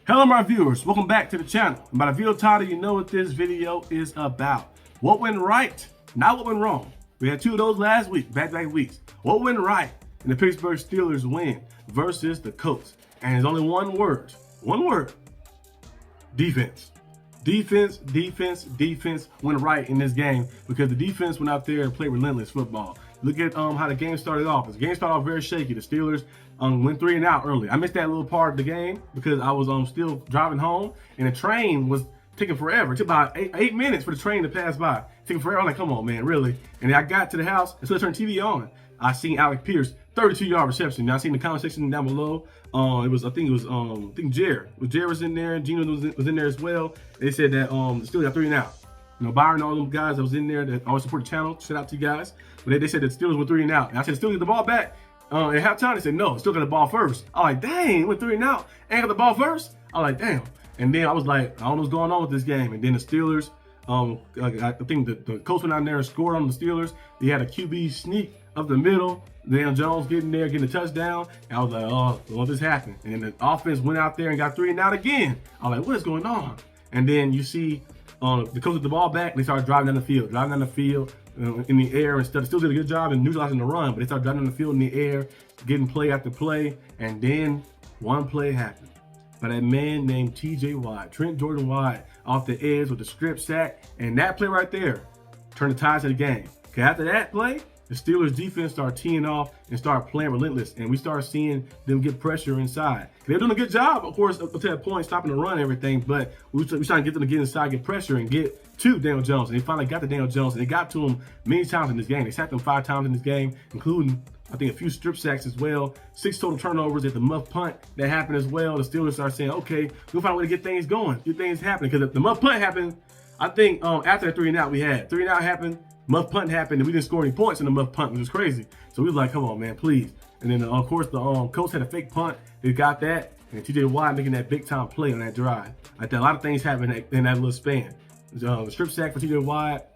Hello my viewers, welcome back to the channel. And by the video title, you know what this video is about. What went right, not what went wrong. We had two of those last week, back-to-back weeks. What went right in the Pittsburgh Steelers win versus the Colts? And there's only one word, defense. Defense went right in this game because the defense went out there and played relentless football. Look at how the game started off. The game started off very shaky. The Steelers went 3 and out early. I missed that little part of the game because I was still driving home and the train was taking forever. It took about eight minutes for the train to pass by. Taking forever. I'm like, come on, man, really? And then I got to the house and so I turned the TV on. I seen Alec Pierce 32-yard reception. Now I seen the comment section down below. I think Jared. Jared was in there. Gino was in there as well. They said that the Steelers got 3 and out. You know, Byron and all them guys that was in there that always support the channel. Shout out to you guys. But they said that the Steelers went 3 and out. And I said, Steelers get the ball back. At halftime, they said, no, still got the ball first. I was like, dang, went 3 and out. And got the ball first? I was like, damn. And then I was like, I don't know what's going on with this game. And then the Steelers, I think the Colts went out there and scored on the Steelers. They had a QB sneak up the middle. Daniel Jones getting there, getting a touchdown. And I was like, oh, what just happened? And then the offense went out there and got 3 and out again. I was like, what is going on? And then you see the Colts with the ball back, and they started driving down the field, in the air and stuff. Still did a good job in neutralizing the run, but they started driving down the field in the air, getting play after play, and then one play happened by that man named TJ Watt, Trent Jordan Watt, off the edge with the strip sack, and that play right there turned the tides of the game. Okay, after that play, the Steelers defense started teeing off and started playing relentless, and we started seeing them get pressure inside. They're doing a good job, of course, up to that point, stopping the run and everything, but we trying to get them to get inside, get pressure, and get to Daniel Jones. And they finally got to Daniel Jones, and they got to him many times in this game. They sacked him 5 times in this game, including, I think, a few strip sacks as well. 6 total turnovers at the muff punt that happened as well. The Steelers started saying, okay, we'll find a way to get things going, get things happening. Because the muff punt happened, I think, after the 3 and out we had. 3 and out happened, muff punt happened, and we didn't score any points in the muff punt, which was crazy. So we was like, come on, man, please. And then, of course, the Colts had a fake punt. They got that. And TJ Watt making that big-time play on that drive. Like that, a lot of things happened in that little span. The strip sack for TJ Watt,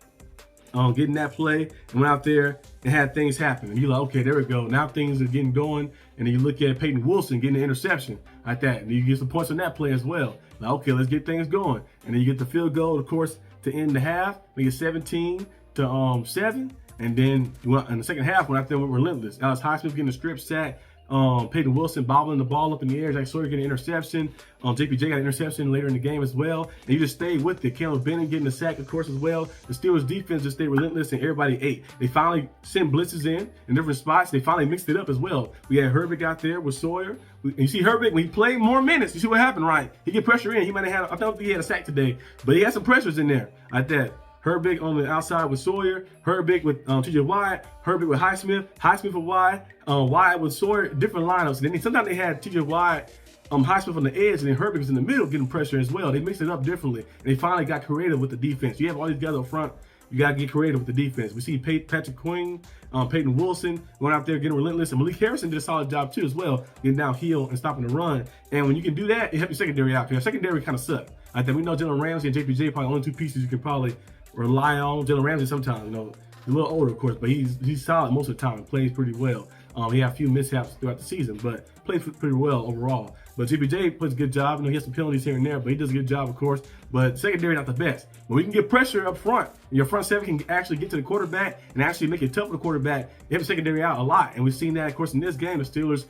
getting that play, and went out there and had things happen. And you're like, okay, there we go. Now things are getting going. And then you look at Peyton Wilson getting the interception like that. And you get some points on that play as well. Like, okay, let's get things going. And then you get the field goal, of course, to end the half. Make it 17-7. And then in the second half, went out there with relentless. Alex Highsmith getting the strip sack. Peyton Wilson bobbling the ball up in the air. Jack Sawyer getting an interception. JPJ got an interception later in the game as well. And you just stayed with it. Caleb Bennett getting a sack, of course, as well. The Steelers defense just stayed relentless and everybody ate. They finally sent blitzes in different spots. They finally mixed it up as well. We had Herbig out there with Sawyer. And you see Herbig, when he played more minutes, you see what happened, right? He get pressure in. He might have had, I don't think he had a sack today, but he had some pressures in there like that. Herbig on the outside with Sawyer, Herbig with TJ Watt, Herbig with Highsmith with Watt, Watt with Sawyer, different lineups. And then sometimes they had TJ Watt, Highsmith on the edge, and then Herbig was in the middle getting pressure as well. They mixed it up differently, and they finally got creative with the defense. You have all these guys up front, you got to get creative with the defense. We see Patrick Queen, Peyton Wilson going out there getting relentless, and Malik Harrison did a solid job too as well, getting downhill and stopping the run. And when you can do that, it helps your secondary out, because your secondary kind of sucked. I think we know Jalen Ramsey and JPJ probably only 2 pieces you can probably rely on. Jalen Ramsey sometimes, you know, he's a little older, of course, but he's solid most of the time and plays pretty well. He had a few mishaps throughout the season, but plays pretty well overall. But JPJ plays a good job. You know, he has some penalties here and there, but he does a good job, of course. But secondary not the best. But we can get pressure up front, and your front seven can actually get to the quarterback and actually make it tough for the quarterback. They have the secondary out a lot, and we've seen that, of course, in this game. The Steelers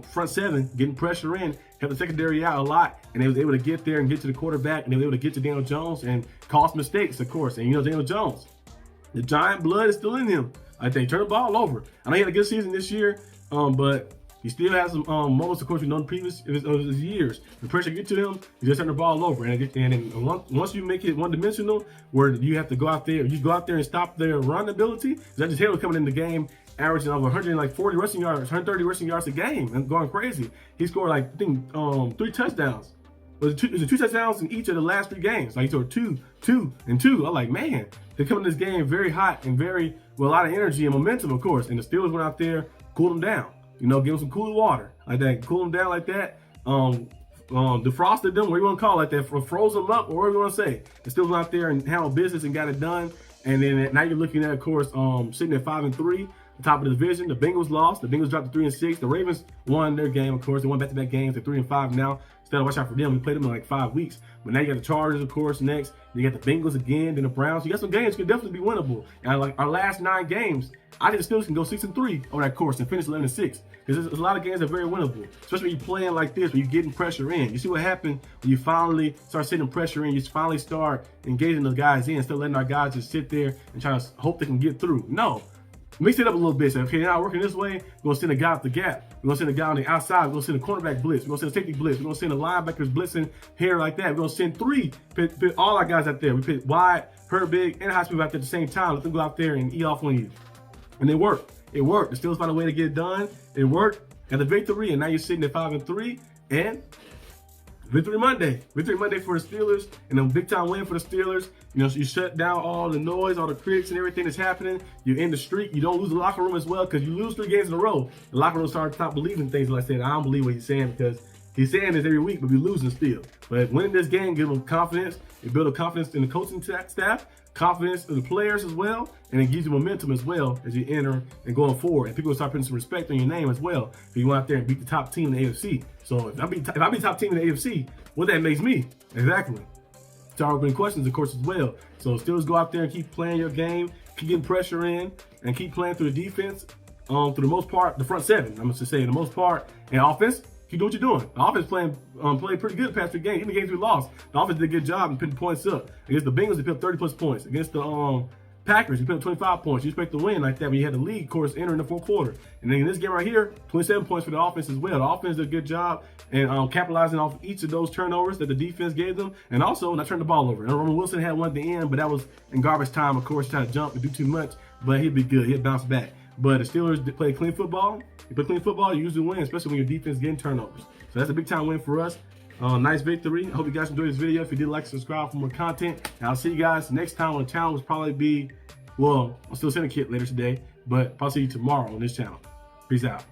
front seven getting pressure in, have the secondary out a lot, and they was able to get there and get to the quarterback, and they were able to get to Daniel Jones and cause mistakes, of course. And you know, Daniel Jones, the giant blood is still in him. I think turn the ball over. I know he had a good season this year, but he still has some moments, of course, we know in the previous of his years. The pressure get to him, he just turn the ball over. And once you make it one-dimensional, where you have to go out there, and stop their run ability. Just Taylor coming in the game, averaging over 140 rushing yards, 130 rushing yards a game, and going crazy. He scored, like, I think 3 touchdowns. It was 2 touchdowns in each of the last 3 games. Like, he scored 2, 2, and 2. I'm like, man, they come in this game very hot and with a lot of energy and momentum, of course. And the Steelers went out there, cooled them down. You know, give them some cool water like that, cool them down like that. Defrosted them, what you want to call it, like that, froze them up, or whatever you want to say. The Steelers went out there and handled business and got it done. And then now you're looking at, of course, sitting at 5-3. the top of the division. The Bengals lost. The Bengals dropped to 3-6. The Ravens won their game, of course. They won back-to-back games. They're 3-5 now. Still gotta watch out for them. We played them in like 5 weeks. But now you got the Chargers, of course, next. Then you got the Bengals again, then the Browns. You got some games that can definitely be winnable. And like our last 9 games, I think the Steelers can go 6-3 over that course and finish 11-6. Because there's a lot of games that are very winnable, especially when you're playing like this, when you're getting pressure in. You see what happened when you finally start sitting pressure in. You finally start engaging those guys in instead of letting our guys just sit there and try to hope they can get through. No. Mix it up a little bit. Say, okay, now working this way, we're going to send a guy up the gap. We're going to send a guy on the outside. We're going to send a cornerback blitz. We're going to send a safety blitz. We're going to send a linebackers blitzing here like that. We're going to send 3, put all our guys out there. We put wide, hurt big, and high speed out there at the same time. Let them go out there and eat off on you. And it worked. It worked. The Steelers found a way to get it done. It worked. Got the victory, and now you're sitting at 5-3, and Victory Monday. Victory Monday for the Steelers, and a big time win for the Steelers. You know, so you shut down all the noise, all the critics and everything that's happening. You end the streak. You don't lose the locker room as well, because you lose 3 games in a row. The locker room started to stop believing things like I said. I don't believe what he's saying, because he's saying this every week, but we're losing still. But winning this game gives them confidence. It builds a confidence in the coaching staff, confidence in the players as well, and it gives you momentum as well as you enter and going forward. And people will start putting some respect on your name as well. If you go out there and beat the top team in the AFC. So if I beat top team in the AFC, what that makes me? Exactly. Start opening questions, of course, as well. So Steelers go out there and keep playing your game, keep getting pressure in, and keep playing through the defense. For the most part, the front 7, I'm going to say, the most part, and offense. Keep doing what you're doing. The offense played pretty good the past 3 games. Even the games we lost, the offense did a good job in putting points up. Against the Bengals, they put up 30+ points. Against the Packers, you put up 25 points. You expect to win like that when you had the lead, of course, entering the 4th quarter. And then in this game right here, 27 points for the offense as well. The offense did a good job and capitalizing off each of those turnovers that the defense gave them, and also not turning the ball over. And Roman Wilson had one at the end, but that was in garbage time, of course, trying to jump and do too much, but he'd be good. He'd bounce back. But the Steelers play clean football. You play clean football, you usually win, especially when your defense is getting turnovers. So that's a big time win for us. Nice victory. I hope you guys enjoyed this video. If you did, like, subscribe for more content. And I'll see you guys next time on the channel. Will probably be, well, I'll still send a kit later today, but I'll see you tomorrow on this channel. Peace out.